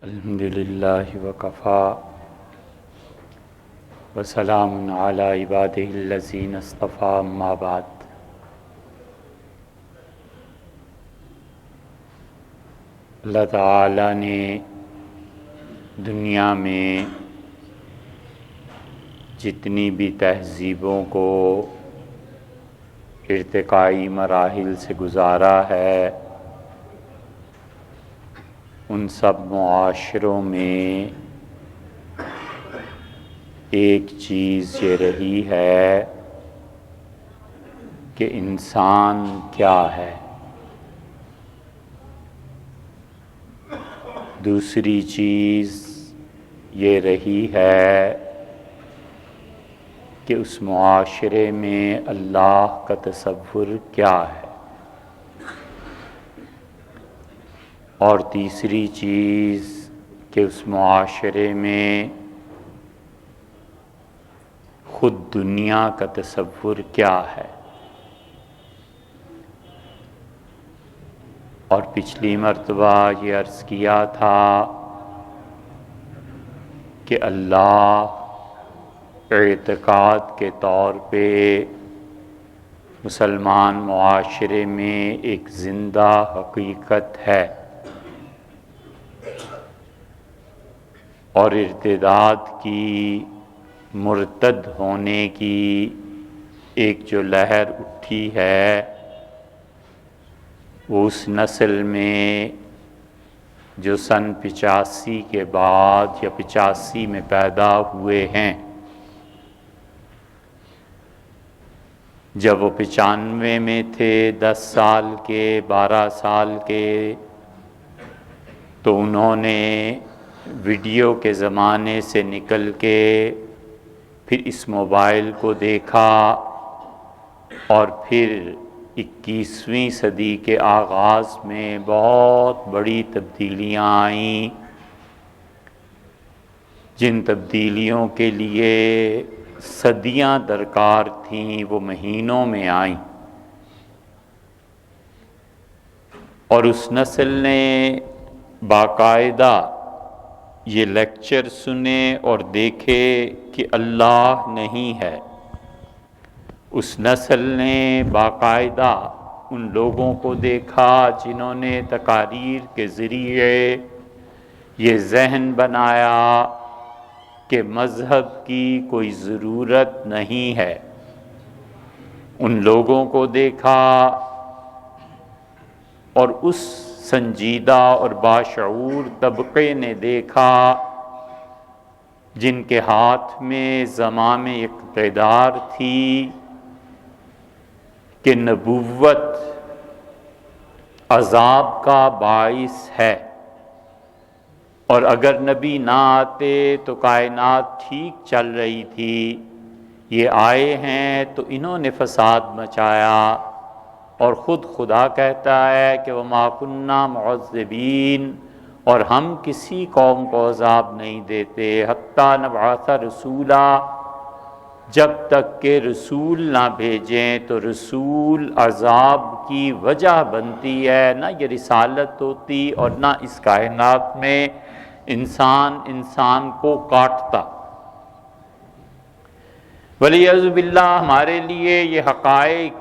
الحمدللہ وکفا وسلام علی عبادہ الذین اصطفیٰ اما بعد۔ اللہ تعالیٰ نے دنیا میں جتنی بھی تہذیبوں کو ارتقائی مراحل سے گزارا ہے، ان سب معاشروں میں ایک چیز یہ رہی ہے کہ انسان کیا ہے۔ دوسری چیز یہ رہی ہے کہ اس معاشرے میں اللہ کا تصور کیا ہے، اور تیسری چیز کہ اس معاشرے میں خود دنیا کا تصور کیا ہے۔ اور پچھلی مرتبہ یہ عرض کیا تھا کہ اللہ اعتقاد کے طور پہ مسلمان معاشرے میں ایک زندہ حقیقت ہے، اور ارتداد کی، مرتد ہونے کی ایک جو لہر اٹھی ہے، وہ اس نسل میں جو سن 85 کے بعد یا 85 میں پیدا ہوئے ہیں، جب وہ 95 میں تھے، 10 سال کے، 12 سال کے، تو انہوں نے ویڈیو کے زمانے سے نکل کے پھر اس موبائل کو دیکھا، اور پھر 21ویں صدی کے آغاز میں بہت بڑی تبدیلیاں آئیں، جن تبدیلیوں کے لیے صدیاں درکار تھیں وہ مہینوں میں آئیں، اور اس نسل نے باقاعدہ یہ لیکچر سنے اور دیکھے کہ اللہ نہیں ہے۔ اس نسل نے باقاعدہ ان لوگوں کو دیکھا جنہوں نے تقاریر کے ذریعے یہ ذہن بنایا کہ مذہب کی کوئی ضرورت نہیں ہے۔ ان لوگوں کو دیکھا اور اس سنجیدہ اور باشعور طبقے نے دیکھا جن کے ہاتھ میں زمام اقتدار تھی کہ نبوت عذاب کا باعث ہے، اور اگر نبی نہ آتے تو کائنات ٹھیک چل رہی تھی، یہ آئے ہیں تو انہوں نے فساد مچایا، اور خود خدا کہتا ہے کہ وَمَا كُنَّا مُعَذِّبِينَ، اور ہم کسی قوم کو عذاب نہیں دیتے حتیٰ نبعث رسولا، جب تک کہ رسول نہ بھیجیں۔ تو رسول عذاب کی وجہ بنتی ہے، نہ یہ رسالت ہوتی اور نہ اس کائنات میں انسان کو کاٹتا۔ وَلِعِیَاذُ بِاللَّہ ہمارے لیے یہ حقائق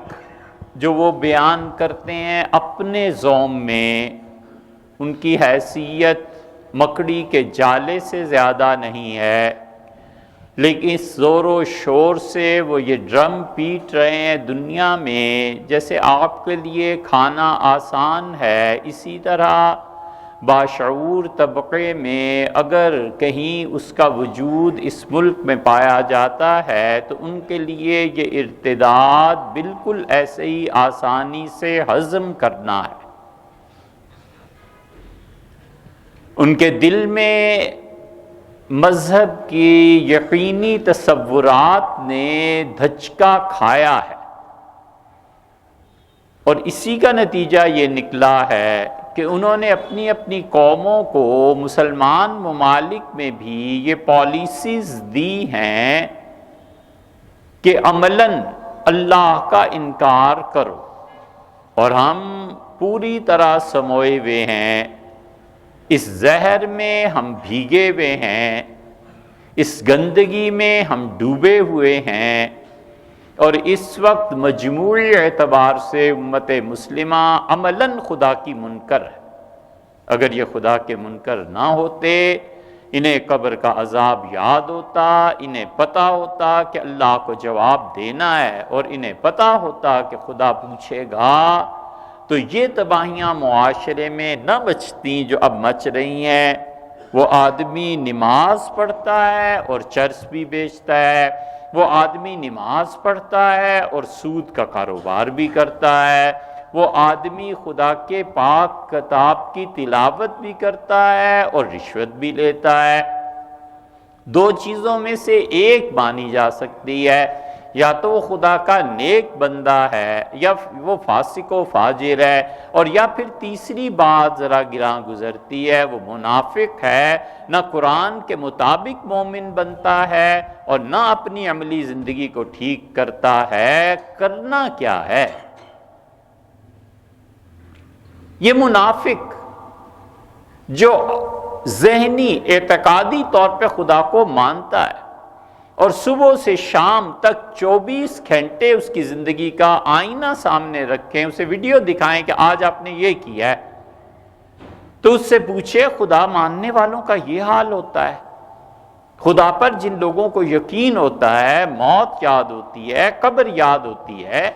جو وہ بیان کرتے ہیں اپنے ذوم میں، ان کی حیثیت مکڑی کے جالے سے زیادہ نہیں ہے، لیکن اس زور و شور سے وہ یہ ڈرم پیٹ رہے ہیں دنیا میں، جیسے آپ کے لیے کھانا آسان ہے، اسی طرح باشعور طبقے میں اگر کہیں اس کا وجود اس ملک میں پایا جاتا ہے تو ان کے لیے یہ ارتداد بالکل ایسے ہی آسانی سے ہضم کرنا ہے۔ ان کے دل میں مذہب کی یقینی تصورات نے دھچکا کھایا ہے، اور اسی کا نتیجہ یہ نکلا ہے کہ انہوں نے اپنی اپنی قوموں کو مسلمان ممالک میں بھی یہ پالیسیز دی ہیں کہ عملاً اللہ کا انکار کرو، اور ہم پوری طرح سموئے ہوئے ہیں اس زہر میں ہم بھیگے ہوئے ہیں، اس گندگی میں ہم ڈوبے ہوئے ہیں، اور اس وقت مجموعی اعتبار سے امت مسلمہ عملاً خدا کی منکر ہے۔ اگر یہ خدا کے منکر نہ ہوتے، انہیں قبر کا عذاب یاد ہوتا، انہیں پتہ ہوتا کہ اللہ کو جواب دینا ہے، اور انہیں پتہ ہوتا کہ خدا پوچھے گا، تو یہ تباہیاں معاشرے میں نہ بچتی جو اب مچ رہی ہیں۔ وہ آدمی نماز پڑھتا ہے اور چرس بھی بیچتا ہے، وہ آدمی نماز پڑھتا ہے اور سود کا کاروبار بھی کرتا ہے، وہ آدمی خدا کے پاک کتاب کی تلاوت بھی کرتا ہے اور رشوت بھی لیتا ہے۔ دو چیزوں میں سے ایک مانی جا سکتی ہے، یا تو وہ خدا کا نیک بندہ ہے، یا وہ فاسق و فاجر ہے، اور یا پھر تیسری بات ذرا گراں گزرتی ہے، وہ منافق ہے، نہ قرآن کے مطابق مومن بنتا ہے اور نہ اپنی عملی زندگی کو ٹھیک کرتا ہے۔ کرنا کیا ہے؟ یہ منافق جو ذہنی اعتقادی طور پہ خدا کو مانتا ہے اور صبح سے شام تک 24 گھنٹے اس کی زندگی کا آئینہ سامنے رکھیں، اسے ویڈیو دکھائیں کہ آج آپ نے یہ کیا ہے، تو اس سے پوچھے خدا ماننے والوں کا یہ حال ہوتا ہے؟ خدا پر جن لوگوں کو یقین ہوتا ہے، موت یاد ہوتی ہے، قبر یاد ہوتی ہے،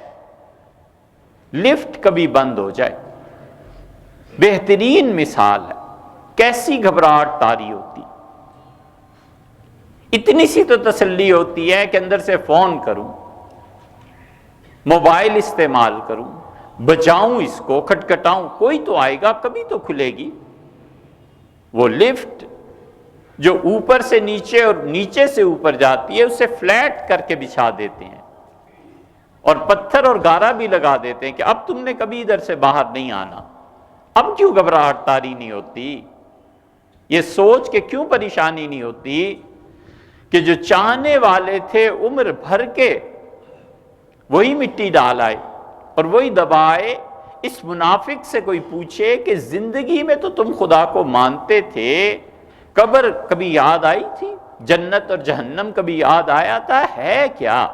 لفٹ کبھی بند ہو جائے، بہترین مثال ہے، کیسی گھبراہٹ طاری ہوتی، اتنی سی تو تسلی ہوتی ہے کہ اندر سے فون کروں، موبائل استعمال کروں، بجاؤں اس کو، کھٹکھٹاؤں، کوئی تو آئے گا، کبھی تو کھلے گی۔ وہ لفٹ جو اوپر سے نیچے اور نیچے سے اوپر جاتی ہے، اسے فلیٹ کر کے بچھا دیتے ہیں اور پتھر اور گارا بھی لگا دیتے ہیں کہ اب تم نے کبھی ادھر سے باہر نہیں آنا۔ اب کیوں گھبراہٹ طاری نہیں ہوتی؟ یہ سوچ کے کیوں پریشانی نہیں ہوتی کہ جو چاہنے والے تھے عمر بھر کے، وہی مٹی ڈال آئے اور وہی دبائے۔ اس منافق سے کوئی پوچھے کہ زندگی میں تو تم خدا کو مانتے تھے، قبر کبھی یاد آئی تھی؟ جنت اور جہنم کبھی یاد آیا تھا؟ ہے کیا؟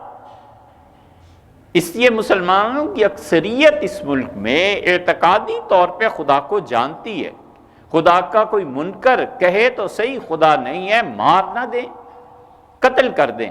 اس لیے مسلمانوں کی اکثریت اس ملک میں اعتقادی طور پہ خدا کو جانتی ہے۔ خدا کا کوئی منکر کہے تو صحیح خدا نہیں ہے، مار نہ دیں، قتل کر دیں،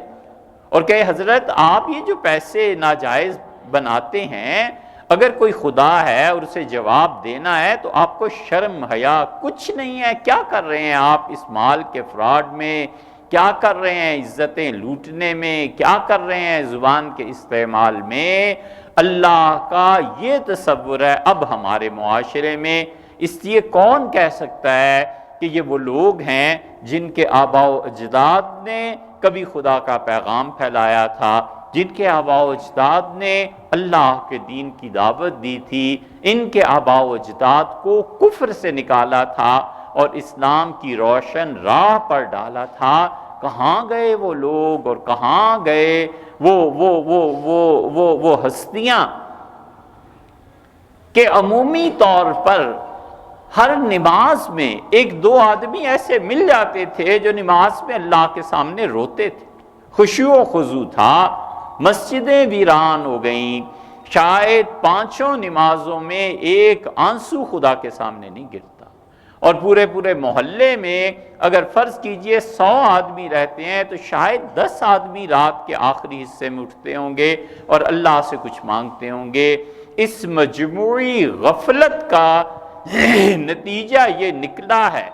اور کہے حضرت آپ یہ جو پیسے ناجائز بناتے ہیں، اگر کوئی خدا ہے اور اسے جواب دینا ہے تو آپ کو شرم حیا کچھ نہیں ہے؟ کیا کر رہے ہیں آپ اس مال کے فراڈ میں؟ کیا کر رہے ہیں عزتیں لوٹنے میں؟ کیا کر رہے ہیں زبان کے استعمال میں؟ اللہ کا یہ تصور ہے اب ہمارے معاشرے میں۔ اس لیے کون کہہ سکتا ہے کہ یہ وہ لوگ ہیں جن کے آباء و اجداد نے کبھی خدا کا پیغام پھیلایا تھا، جن کے آباء و اجداد نے اللہ کے دین کی دعوت دی تھی، ان کے آباء و اجداد کو کفر سے نکالا تھا اور اسلام کی روشن راہ پر ڈالا تھا؟ کہاں گئے وہ لوگ اور کہاں گئے وہ ہستیاں کہ عمومی طور پر ہر نماز میں ایک دو آدمی ایسے مل جاتے تھے جو نماز میں اللہ کے سامنے روتے تھے، خشوع و خضوع تھا، مسجدیں ویران ہو گئیں، شاید پانچوں نمازوں میں ایک آنسو خدا کے سامنے نہیں گرتا، اور پورے محلے میں اگر فرض کیجئے 100 آدمی رہتے ہیں تو شاید 10 آدمی رات کے آخری حصے میں اٹھتے ہوں گے اور اللہ سے کچھ مانگتے ہوں گے۔ اس مجموعی غفلت کا نتیجہ یہ نکلا ہے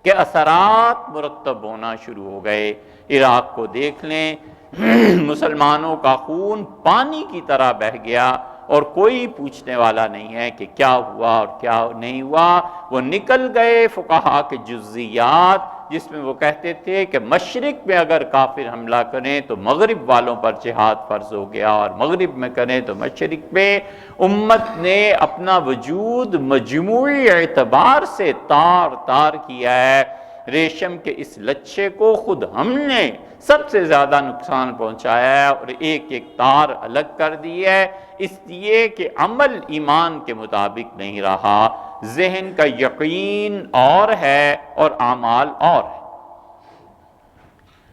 کہ اثرات مرتب ہونا شروع ہو گئے۔ عراق کو دیکھ لیں، مسلمانوں کا خون پانی کی طرح بہہ گیا اور کوئی پوچھنے والا نہیں ہے کہ کیا ہوا اور کیا نہیں ہوا۔ وہ نکل گئے فقہا کے جزیات، جس میں وہ کہتے تھے کہ مشرق میں اگر کافر حملہ کریں تو مغرب والوں پر جہاد فرض ہو گیا، اور مغرب میں کریں تو مشرق میں۔ امت نے اپنا وجود مجموعی اعتبار سے تار تار کیا ہے، ریشم کے اس لچھے کو خود ہم نے سب سے زیادہ نقصان پہنچایا ہے اور ایک ایک تار الگ کر دی ہے، اس لیے کہ عمل ایمان کے مطابق نہیں رہا، ذہن کا یقین اور ہے اور اعمال اور ہے۔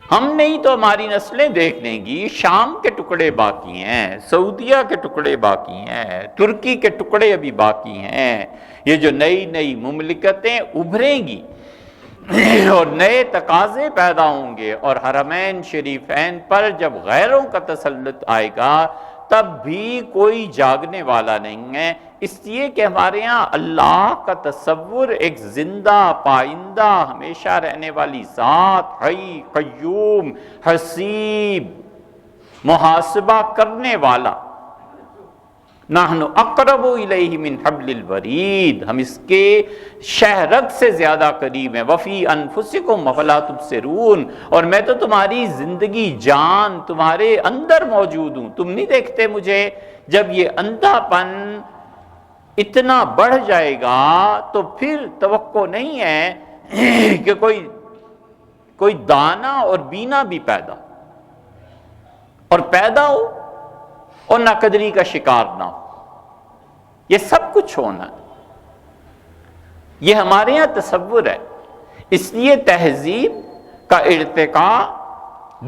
ہم نہیں تو ہماری نسلیں دیکھ لیں گی، شام کے ٹکڑے باقی ہیں، سعودیہ کے ٹکڑے باقی ہیں، ترکی کے ٹکڑے ابھی باقی ہیں، یہ جو نئی نئی مملکتیں ابھریں گی اور نئے تقاضے پیدا ہوں گے، اور حرمین شریفین پر جب غیروں کا تسلط آئے گا تب بھی کوئی جاگنے والا نہیں ہے، اس لیے کہ ہمارے ہاں اللہ کا تصور ایک زندہ پائندہ ہمیشہ رہنے والی ذات، حی قیوم حسیب محاسبہ کرنے والا، نحن اقرب الیہ من حبل الورید، ہم اس کے شہرگ سے زیادہ قریب ہیں، وفی انفسکم افلا تبصرون، اور میں تو تمہاری زندگی جان تمہارے اندر موجود ہوں، تم نہیں دیکھتے مجھے۔ جب یہ اندھا پن اتنا بڑھ جائے گا تو پھر توقع نہیں ہے کہ کوئی دانا اور بینا بھی پیدا ہو اور ناقدری کا شکار نہ ہو، یہ سب کچھ ہونا ہے، یہ ہمارے یہاں تصور ہے۔ اس لیے تہذیب کا ارتقاء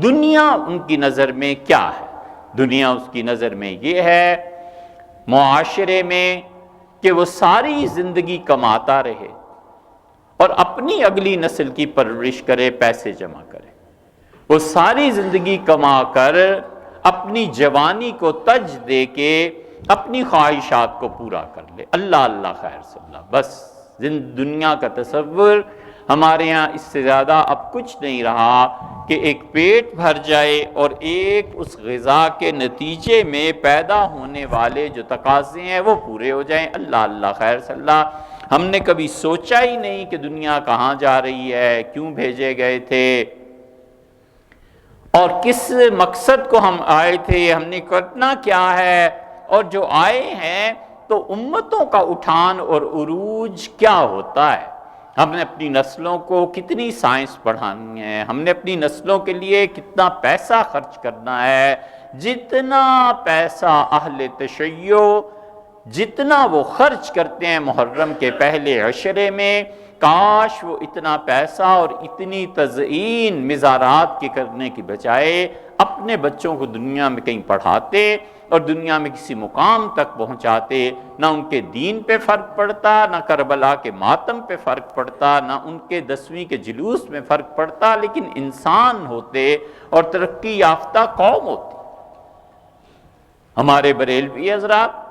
دنیا ان کی نظر میں کیا ہے؟ دنیا اس کی نظر میں یہ ہے معاشرے میں کہ وہ ساری زندگی کماتا رہے اور اپنی اگلی نسل کی پرورش کرے، پیسے جمع کرے، وہ ساری زندگی کما کر اپنی جوانی کو تج دے کے اپنی خواہشات کو پورا کر لے، اللہ اللہ خیر صلی اللہ، بس دنیا کا تصور ہمارے یہاں اس سے زیادہ اب کچھ نہیں رہا کہ ایک پیٹ بھر جائے اور ایک اس غذا کے نتیجے میں پیدا ہونے والے جو تقاضے ہیں وہ پورے ہو جائیں، اللہ اللہ خیر صلی اللہ۔ ہم نے کبھی سوچا ہی نہیں کہ دنیا کہاں جا رہی ہے، کیوں بھیجے گئے تھے اور کس مقصد کو ہم آئے تھے، ہم نے کرنا کیا ہے، اور جو آئے ہیں تو امتوں کا اٹھان اور عروج کیا ہوتا ہے۔ ہم نے اپنی نسلوں کو کتنی سائنس پڑھانی ہے، ہم نے اپنی نسلوں کے لیے کتنا پیسہ خرچ کرنا ہے، جتنا پیسہ اہل تشیع جتنا وہ خرچ کرتے ہیں محرم کے پہلے عشرے میں، کاش وہ اتنا پیسہ اور اتنی تزئین مزارات کے کرنے کی بجائے اپنے بچوں کو دنیا میں کہیں پڑھاتے اور دنیا میں کسی مقام تک پہنچاتے، نہ ان کے دین پہ فرق پڑتا، نہ کربلا کے ماتم پہ فرق پڑتا، نہ ان کے 10ویں کے جلوس میں فرق پڑتا، لیکن انسان ہوتے اور ترقی یافتہ قوم ہوتی۔ ہمارے بریلوی حضرات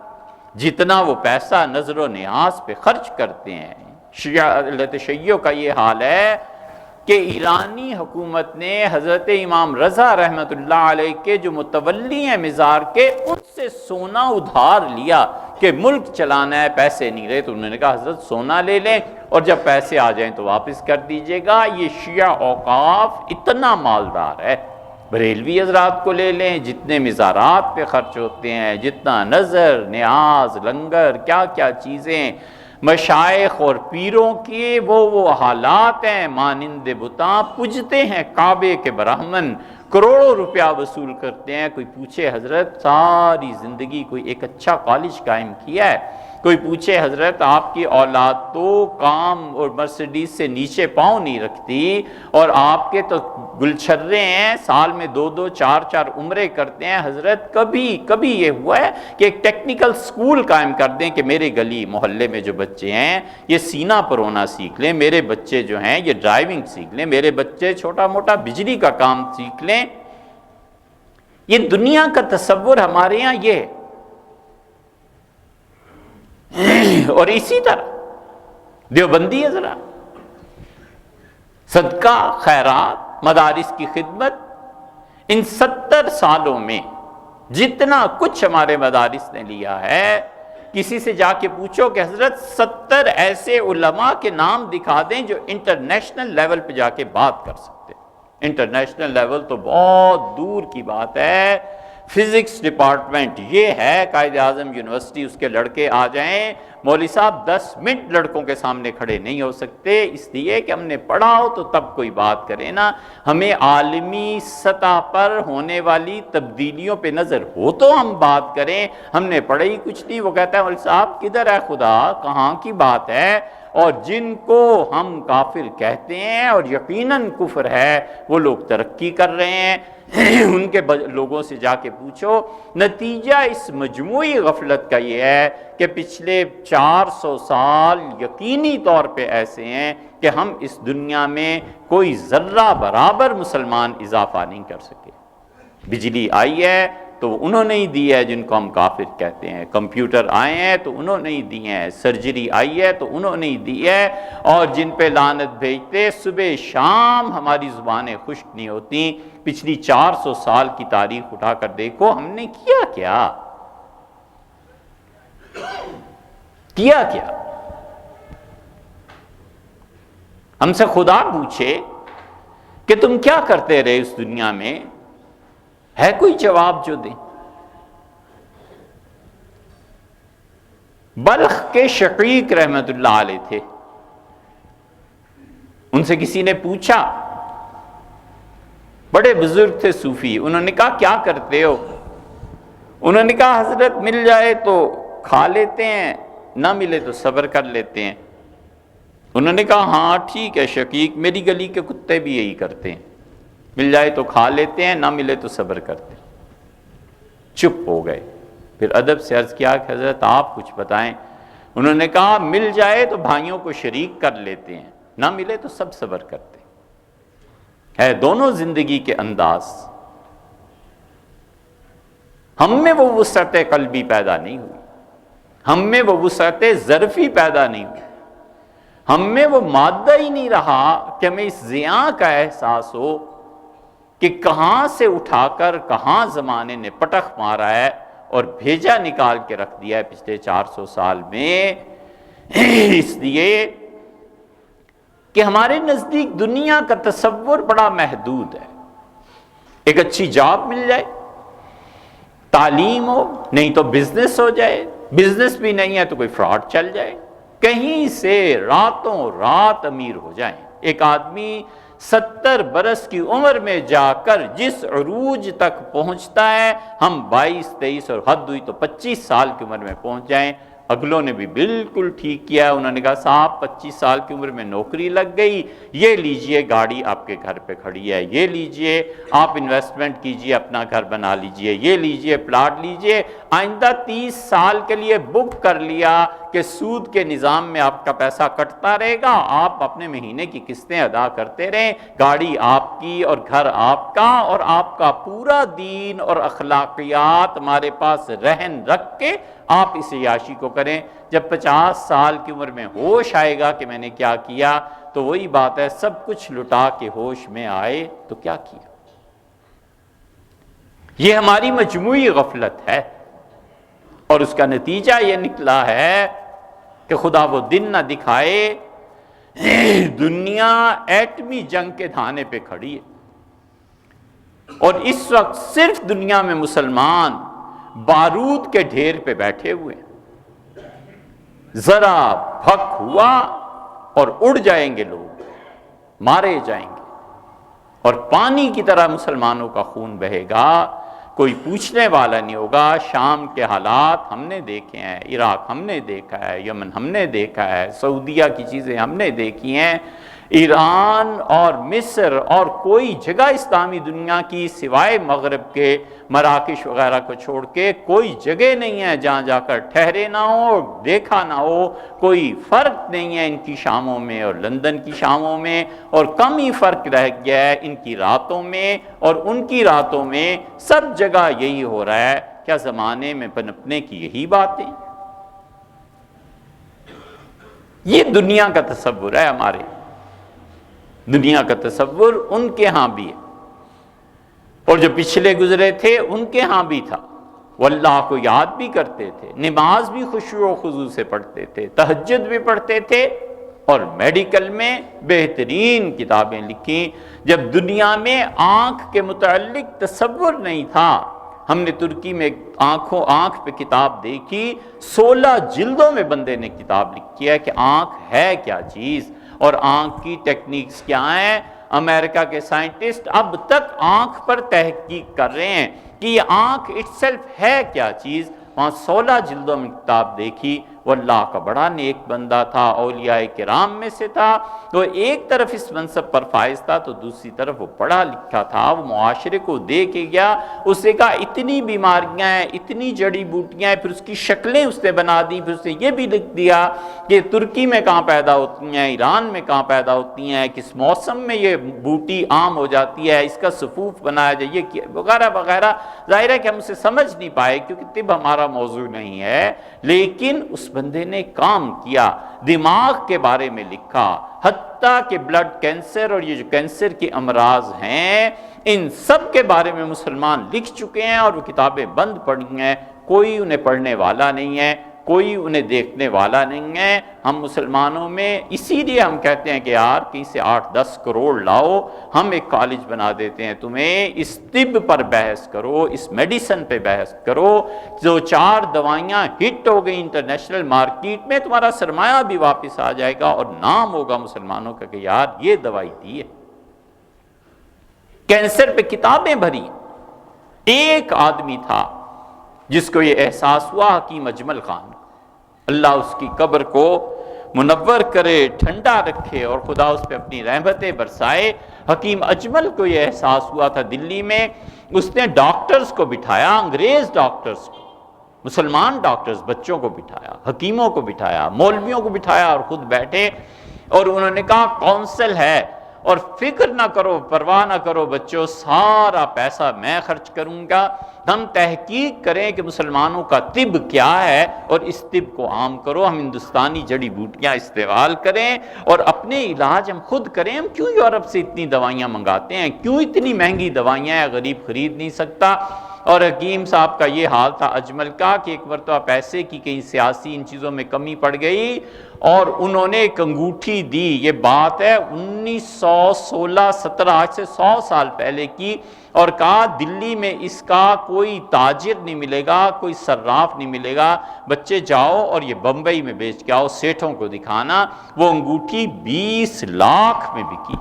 جتنا وہ پیسہ نظر و نیاز پہ خرچ کرتے ہیں، تشیع کا یہ حال ہے کہ ایرانی حکومت نے حضرت امام رضا رحمت اللہ علیہ کے جو متولی ہیں مزار کے، ان سے سونا ادھار لیا کہ ملک چلانا ہے، پیسے نہیں رہے، تو انہوں نے کہا حضرت سونا لے لیں اور جب پیسے آ جائیں تو واپس کر دیجئے گا۔ یہ شیعہ اوقاف اتنا مالدار ہے، بریلوی حضرات کو لے لیں، جتنے مزارات پہ خرچ ہوتے ہیں، جتنا نظر نیاز لنگر کیا کیا چیزیں، مشائخ اور پیروں کی وہ حالات ہیں، مانند بتاں پوجتے ہیں کعبے کے برہمن، کروڑوں روپیہ وصول کرتے ہیں۔ کوئی پوچھے حضرت ساری زندگی کوئی ایک اچھا کالج قائم کیا ہے، کوئی پوچھے حضرت آپ کی اولاد تو کام اور مرسیڈیز سے نیچے پاؤں نہیں رکھتی اور آپ کے تو گلچھرے ہیں، سال میں 2 4 عمرے کرتے ہیں، حضرت کبھی یہ ہوا ہے کہ ایک ٹیکنیکل سکول قائم کر دیں کہ میرے گلی محلے میں جو بچے ہیں یہ سینہ پرونا سیکھ لیں، میرے بچے جو ہیں یہ ڈرائیونگ سیکھ لیں، میرے بچے چھوٹا موٹا بجلی کا کام سیکھ لیں؟ یہ دنیا کا تصور ہمارے یہاں یہ ہے۔ اور اسی طرح دیوبندی حضرات صدقہ خیرات مدارس کی خدمت، ان 70 سالوں میں جتنا کچھ ہمارے مدارس نے لیا ہے، کسی سے جا کے پوچھو کہ حضرت 70 ایسے علماء کے نام دکھا دیں جو انٹرنیشنل لیول پہ جا کے بات کر سکتے۔ انٹرنیشنل لیول تو بہت دور کی بات ہے، فزکس ڈپارٹمنٹ یہ ہے، قائد اعظم یونیورسٹی اس کے لڑکے آ جائیں، مولوی صاحب 10 منٹ لڑکوں کے سامنے کھڑے نہیں ہو سکتے، اس لیے کہ ہم نے پڑھا ہو تو تب کوئی بات کرے نا، ہمیں عالمی سطح پر ہونے والی تبدیلیوں پہ نظر ہو تو ہم بات کریں، ہم نے پڑھا ہی کچھ نہیں۔ وہ کہتا ہے مولوی صاحب کدھر ہے خدا، کہاں کی بات ہے؟ اور جن کو ہم کافر کہتے ہیں اور یقیناً کفر ہے، وہ لوگ ترقی کر رہے ہیں، ان کے لوگوں سے جا کے پوچھو۔ نتیجہ اس مجموعی غفلت کا یہ ہے کہ پچھلے 400 سال یقینی طور پہ ایسے ہیں کہ ہم اس دنیا میں کوئی ذرہ برابر مسلمان اضافہ نہیں کر سکے۔ بجلی آئی ہے تو انہوں نے ہی دی ہے جن کو ہم کافر کہتے ہیں، کمپیوٹر آئے ہیں تو انہوں نے ہی دی ہیں، سرجری آئی ہے تو انہوں نے ہی دی ہے، اور جن پہ لعنت بھیجتے صبح شام ہماری زبانیں خشک نہیں ہوتی۔ پچھلی 400 سال کی تاریخ اٹھا کر دیکھو ہم نے کیا کیا ہم سے خدا پوچھے کہ تم کیا کرتے رہے اس دنیا میں، ہے کوئی جواب جو دے؟ بلخ کے شقیق رحمت اللہ علیہ تھے، ان سے کسی نے پوچھا، بڑے بزرگ تھے صوفی، انہوں نے کہا کیا کرتے ہو؟ انہوں نے کہا حضرت مل جائے تو کھا لیتے ہیں، نہ ملے تو صبر کر لیتے ہیں۔ انہوں نے کہا ہاں ٹھیک ہے شقیق، میری گلی کے کتے بھی یہی کرتے ہیں، مل جائے تو کھا لیتے ہیں، نہ ملے تو صبر کرتے ہیں۔ چپ ہو گئے، پھر ادب سے عرض کیا کہ حضرت آپ کچھ بتائیں۔ انہوں نے کہا مل جائے تو بھائیوں کو شریک کر لیتے ہیں، نہ ملے تو سب صبر کرتے ہیں۔ ہے دونوں زندگی کے انداز۔ ہم میں وہ وسعت قلبی پیدا نہیں ہوئی، ہم میں وہ وسعت ظرفی پیدا نہیں ہوئی، ہم میں وہ مادہ ہی نہیں رہا کہ ہمیں اس زیاں کا احساس ہو کہ کہاں سے اٹھا کر کہاں زمانے نے پٹخ مارا ہے اور بھیجا نکال کے رکھ دیا ہے پچھلے 400 سال میں۔ اس لیے کہ ہمارے نزدیک دنیا کا تصور بڑا محدود ہے۔ ایک اچھی جاب مل جائے، تعلیم ہو، نہیں تو بزنس ہو جائے، بزنس بھی نہیں ہے تو کوئی فراڈ چل جائے، کہیں سے راتوں رات امیر ہو جائیں۔ ایک آدمی 70 برس کی عمر میں جا کر جس عروج تک پہنچتا ہے، ہم 22 23 اور حد ہوئی تو 25 سال کی عمر میں پہنچ جائیں۔ اگلوں نے بھی بالکل ٹھیک کیا، انہوں نے کہا صاحب 25 سال کی عمر میں نوکری لگ گئی، یہ لیجئے گاڑی آپ کے گھر پہ کھڑی ہے، یہ لیجئے آپ انویسٹمنٹ کیجئے اپنا گھر بنا لیجئے، یہ لیجئے پلاٹ لیجئے، آئندہ 30 سال کے لیے بک کر لیا کہ سود کے نظام میں آپ کا پیسہ کٹتا رہے گا، آپ اپنے مہینے کی قسطیں ادا کرتے رہیں، گاڑی آپ کی اور گھر آپ کا، اور آپ کا پورا دین اور اخلاقیات ہمارے پاس رہن رکھ کے آپ اس عیاشی کو کریں۔ جب 50 سال کی عمر میں ہوش آئے گا کہ میں نے کیا کیا، تو وہی بات ہے سب کچھ لٹا کے ہوش میں آئے تو کیا کیا۔ یہ ہماری مجموعی غفلت ہے، اور اس کا نتیجہ یہ نکلا ہے کہ خدا وہ دن نہ دکھائے دنیا ایٹمی جنگ کے دھانے پہ کھڑی ہے، اور اس وقت صرف دنیا میں مسلمان بارود کے ڈھیر پہ بیٹھے ہوئے ہیں۔ ذرا پھک ہوا اور اڑ جائیں گے لوگ، مارے جائیں گے، اور پانی کی طرح مسلمانوں کا خون بہے گا، کوئی پوچھنے والا نہیں ہوگا۔ شام کے حالات ہم نے دیکھے ہیں، عراق ہم نے دیکھا ہے، یمن ہم نے دیکھا ہے، سعودیہ کی چیزیں ہم نے دیکھی ہیں، ایران اور مصر اور کوئی جگہ اسلامی دنیا کی سوائے مغرب کے مراکش وغیرہ کو چھوڑ کے کوئی جگہ نہیں ہے جہاں جا کر ٹھہرے نہ ہو، دیکھا نہ ہو۔ کوئی فرق نہیں ہے ان کی شاموں میں اور لندن کی شاموں میں، اور کم ہی فرق رہ گیا ہے ان کی راتوں میں اور ان کی راتوں میں۔ سب جگہ یہی ہو رہا ہے۔ کیا زمانے میں پنپنے کی یہی باتیں؟ یہ دنیا کا تصور ہے ہمارے، دنیا کا تصور ان کے ہاں بھی ہے، اور جو پچھلے گزرے تھے ان کے ہاں بھی تھا۔ وہ اللہ کو یاد بھی کرتے تھے، نماز بھی خشوع و خضوع سے پڑھتے تھے، تہجد بھی پڑھتے تھے، اور میڈیکل میں بہترین کتابیں لکھی۔ جب دنیا میں آنکھ کے متعلق تصور نہیں تھا، ہم نے ترکی میں آنکھ پہ کتاب دیکھی، 16 جلدوں میں بندے نے کتاب لکھی ہے کہ آنکھ ہے کیا چیز اور آنکھ کی ٹیکنیکس کیا ہیں۔ امریکہ کے سائنٹسٹ اب تک آنکھ پر تحقیق کر رہے ہیں کہ یہ آنکھ اٹ سیلف ہے کیا چیز۔ وہاں 16 جلدوں میں کتاب دیکھی، وہ اللہ کا بڑا نیک بندہ تھا، اولیاء کرام میں سے تھا، وہ ایک طرف اس منصب پر فائز تھا تو دوسری طرف وہ پڑھا لکھا تھا، وہ معاشرے کو دے کے گیا، اس نے کہا اتنی بیماریاں ہیں، اتنی جڑی بوٹیاں ہیں، پھر اس کی شکلیں اس نے بنا دی، پھر اس نے یہ بھی لکھ دیا کہ ترکی میں کہاں پیدا ہوتی ہیں، ایران میں کہاں پیدا ہوتی ہیں، کس موسم میں یہ بوٹی عام ہو جاتی ہے، اس کا صفوف بنایا جائے وغیرہ وغیرہ۔ ظاہر ہے کہ ہم اسے سمجھ نہیں پائے کیونکہ طب ہمارا موضوع نہیں ہے، لیکن اس بندے نے کام کیا، دماغ کے بارے میں لکھا، حتیٰ کہ بلڈ کینسر اور یہ جو کینسر کے امراض ہیں ان سب کے بارے میں مسلمان لکھ چکے ہیں اور وہ کتابیں بند پڑی ہیں، کوئی انہیں پڑھنے والا نہیں ہے، کوئی انہیں دیکھنے والا نہیں ہے۔ ہم مسلمانوں میں اسی لیے ہم کہتے ہیں کہ یار کہیں سے 8-10 کروڑ لاؤ، ہم ایک کالج بنا دیتے ہیں تمہیں، اس طب پر بحث کرو، اس میڈیسن پہ بحث کرو، جو 4 دوائیاں ہٹ ہو گئی انٹرنیشنل مارکیٹ میں، تمہارا سرمایہ بھی واپس آ جائے گا اور نام ہوگا مسلمانوں کا کہ یار یہ دوائی دی ہے۔ کینسر پہ کتابیں بھری، ایک آدمی تھا جس کو یہ احساس ہوا، حکیم اجمل خان، اللہ اس کی قبر کو منور کرے، ٹھنڈا رکھے اور خدا اس پہ اپنی رحمتیں برسائے۔ حکیم اجمل کو یہ احساس ہوا تھا دلی میں، اس نے ڈاکٹرز کو بٹھایا، انگریز ڈاکٹرز کو، مسلمان ڈاکٹرز، بچوں کو بٹھایا، حکیموں کو بٹھایا، مولویوں کو بٹھایا اور خود بیٹھے اور انہوں نے کہا کونسل ہے اور فکر نہ کرو، پرواہ نہ کرو بچوں، سارا پیسہ میں خرچ کروں گا، ہم تحقیق کریں کہ مسلمانوں کا طب کیا ہے اور اس طب کو عام کرو، ہم ہندوستانی جڑی بوٹیاں استعمال کریں اور اپنے علاج ہم خود کریں۔ ہم کیوں یورپ سے اتنی دوائیاں منگاتے ہیں، کیوں اتنی مہنگی دوائیاں ہیں، غریب خرید نہیں سکتا۔ اور حکیم صاحب کا یہ حال تھا اجمل کا کہ ایک مرتبہ پیسے کی کہیں سیاسی ان چیزوں میں کمی پڑ گئی اور انہوں نے ایک انگوٹھی دی، یہ بات ہے 1916-17 آج سے 100 سال پہلے کی، اور کہا دلی میں اس کا کوئی تاجر نہیں ملے گا، کوئی صراف نہیں ملے گا، بچے جاؤ اور یہ بمبئی میں بیچ کے آؤ، سیٹھوں کو دکھانا۔ وہ انگوٹھی 20 لاکھ میں بکی،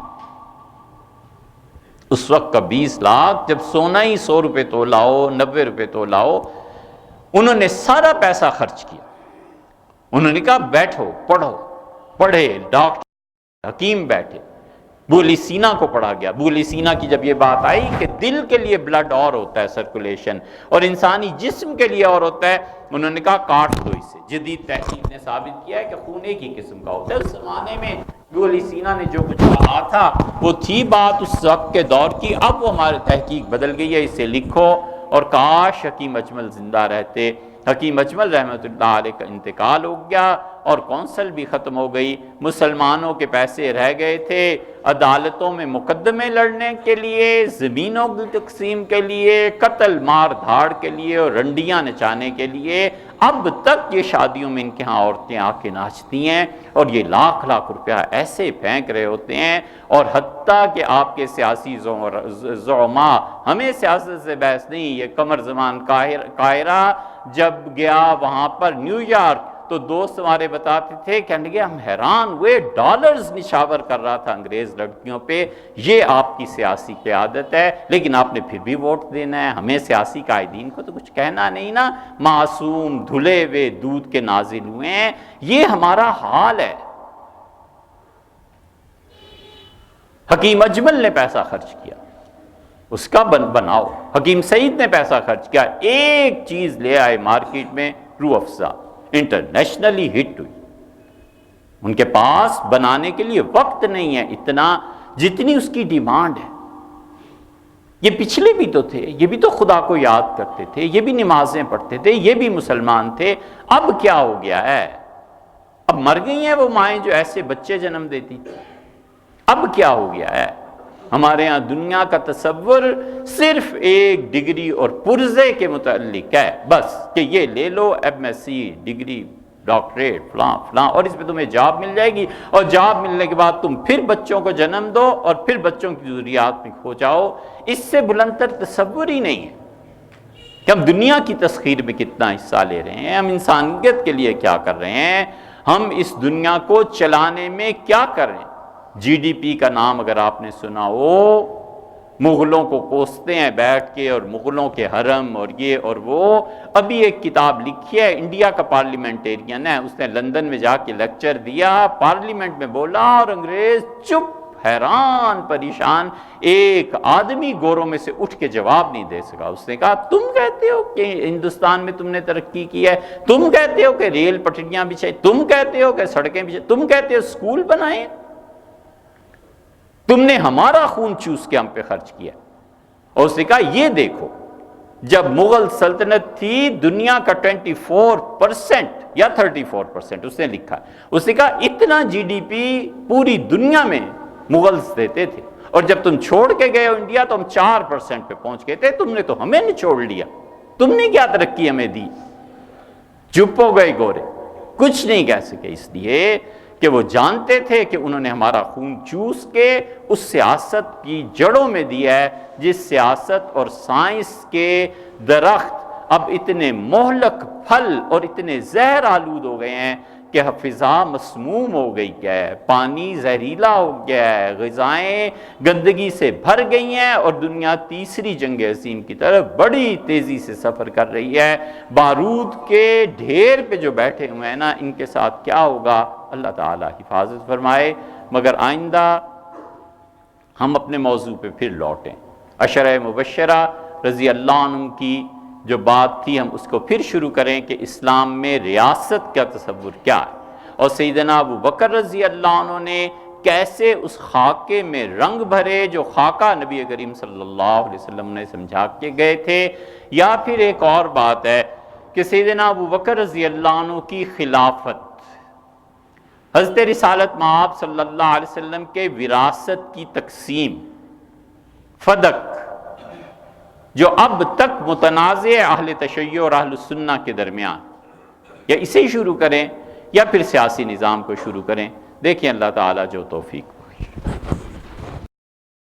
اس وقت کا 20 لاکھ، جب سونا ہی 100 روپے تولا ہو، 90 روپے تولا ہو۔ انہوں نے سارا پیسہ خرچ کیا، انہوں نے کہا بیٹھو پڑھو، پڑھے ڈاکٹر حکیم بیٹھے، بولی سینا کو پڑھا گیا۔ بولی سینا کی جب یہ بات آئی کہ دل کے لیے بلڈ اور ہوتا ہے سرکولیشن اور انسانی جسم کے لیے اور ہوتا ہے، انہوں نے کہا کاٹ دو اسے۔ جدید تحقیق نے ثابت کیا ہے کہ خون ایک ہی قسم کا ہوتا ہے۔ اس زمانے میں بولی سینا نے جو کچھ کہا تھا وہ تھی بات اس وقت کے دور کی، اب وہ ہماری تحقیق بدل گئی ہے، اسے لکھو۔ اور کاش حکیم اجمل زندہ رہتے۔ حکیم اجمل رحمۃ اللہ علیہ کا انتقال ہو گیا اور کونسل بھی ختم ہو گئی، مسلمانوں کے پیسے رہ گئے تھے، عدالتوں میں مقدمے لڑنے کے لیے، زمینوں کی تقسیم کے لیے، قتل مار دھاڑ کے لیے اور رنڈیاں نچانے کے لیے۔ اب تک یہ شادیوں میں ان کے ہاں عورتیں آ کے ناچتی ہیں اور یہ لاکھ لاکھ روپیہ ایسے پھینک رہے ہوتے ہیں، اور حتیٰ کہ آپ کے سیاسی زعماء، ہمیں سیاست سے بحث نہیں، یہ قمر زمان قاہرہ جب گیا وہاں پر نیو یارک تو دوست ہمارے بتاتے تھے، کہنے لگے ہم حیران ہوئے، ڈالرز نشاور کر رہا تھا انگریز لڑکیوں پہ، یہ آپ کی سیاسی قیادت ہے، لیکن آپ نے پھر بھی ووٹ دینا ہے، ہمیں سیاسی قائدین کو تو کچھ کہنا نہیں نا، معصوم دھلے ہوئے دودھ کے نازل ہوئے ہیں، یہ ہمارا حال ہے۔ حکیم اجمل نے پیسہ خرچ کیا، اس کا بناؤ۔ حکیم سعید نے پیسہ خرچ کیا، ایک چیز لے آئے مارکیٹ میں، روح افزا، انٹرنیشنلی ہٹ ہوئی۔ ان کے پاس بنانے کے لیے وقت نہیں ہے اتنا جتنی اس کی ڈیمانڈ ہے۔ یہ پچھلے بھی تو تھے، یہ بھی تو خدا کو یاد کرتے تھے، یہ بھی نمازیں پڑھتے تھے، یہ بھی مسلمان تھے۔ اب کیا ہو گیا ہے؟ اب مر گئی ہیں وہ مائیں جو ایسے بچے جنم دیتی تھی۔ اب کیا ہو گیا ہے؟ ہمارے ہاں دنیا کا تصور صرف ایک ڈگری اور پرزے کے متعلق ہے، بس کہ یہ لے لو M S C degree, doctorate, فلاں فلاں، اور اس پہ تمہیں جاب مل جائے گی، اور جاب ملنے کے بعد تم پھر بچوں کو جنم دو اور پھر بچوں کی ضروریات میں کھو جاؤ۔ اس سے بلند تر تصور ہی نہیں ہے۔ کہ ہم دنیا کی تسخیر میں کتنا حصہ لے رہے ہیں، ہم انسانیت کے لیے کیا کر رہے ہیں، ہم اس دنیا کو چلانے میں کیا کر رہے ہیں۔ جی ڈی پی کا نام اگر آپ نے سنا ہو، مغلوں کو کوستے ہیں بیٹھ کے، اور مغلوں کے حرم اور یہ اور وہ۔ ابھی ایک کتاب لکھی ہے، انڈیا کا پارلیمنٹیرین ہے، اس نے لندن میں جا کے لیکچر دیا، پارلیمنٹ میں بولا اور انگریز چپ، حیران پریشان، ایک آدمی گوروں میں سے اٹھ کے جواب نہیں دے سکا۔ اس نے کہا تم کہتے ہو کہ ہندوستان میں تم نے ترقی کی ہے، تم کہتے ہو کہ ریل پٹریاں بچھائی، تم کہتے ہو کہ سڑکیں بچھائی، تم کہتے ہو اسکول بنائے، تم نے ہمارا خون چوس کے ہم پہ خرچ کیا۔ اور اس نے کہا یہ دیکھو، جب مغل سلطنت تھی دنیا کا 24% یا 34%، اس نے لکھا، اس نے کہا اتنا جی ڈی پی پوری دنیا میں مغلز دیتے تھے، اور جب تم چھوڑ کے گئے ہو انڈیا تو ہم 4% پہ پہنچ گئے تھے، تم نے تو ہمیں نچوڑ لیا، تم نے کیا ترقی ہمیں دی۔ چپ ہو گئے گورے، کچھ نہیں کہہ سکے، اس لیے کہ وہ جانتے تھے کہ انہوں نے ہمارا خون چوس کے اس سیاست کی جڑوں میں دیا ہے، جس سیاست اور سائنس کے درخت اب اتنے مہلک پھل اور اتنے زہر آلود ہو گئے ہیں کہ فضا مسموم ہو گئی ہے، پانی زہریلا ہو گیا ہے، غذائیں گندگی سے بھر گئی ہیں، اور دنیا تیسری جنگ عظیم کی طرف بڑی تیزی سے سفر کر رہی ہے۔ بارود کے ڈھیر پہ جو بیٹھے ہوئے ہیں نا، ان کے ساتھ کیا ہوگا، اللہ تعالیٰ حفاظت فرمائے۔ مگر آئندہ ہم اپنے موضوع پہ پھر لوٹیں۔ عشرہ مبشرہ رضی اللہ عنہ کی جو بات تھی، ہم اس کو پھر شروع کریں کہ اسلام میں ریاست کا تصور کیا ہے، اور سیدنا ابو بکر رضی اللہ عنہ نے کیسے اس خاکے میں رنگ بھرے جو خاکہ نبی کریم صلی اللہ علیہ وسلم نے سمجھا کے گئے تھے۔ یا پھر ایک اور بات ہے کہ سیدنا ابو بکر رضی اللہ عنہ کی خلافت، حضرت رسالت مآب صلی اللہ علیہ وسلم کے وراثت کی تقسیم، فدق، جو اب تک متنازع اہل تشیع اور اہل السنہ کے درمیان، یا اسے ہی شروع کریں یا پھر سیاسی نظام کو شروع کریں، دیکھیں اللہ تعالیٰ جو توفیق ہوگی۔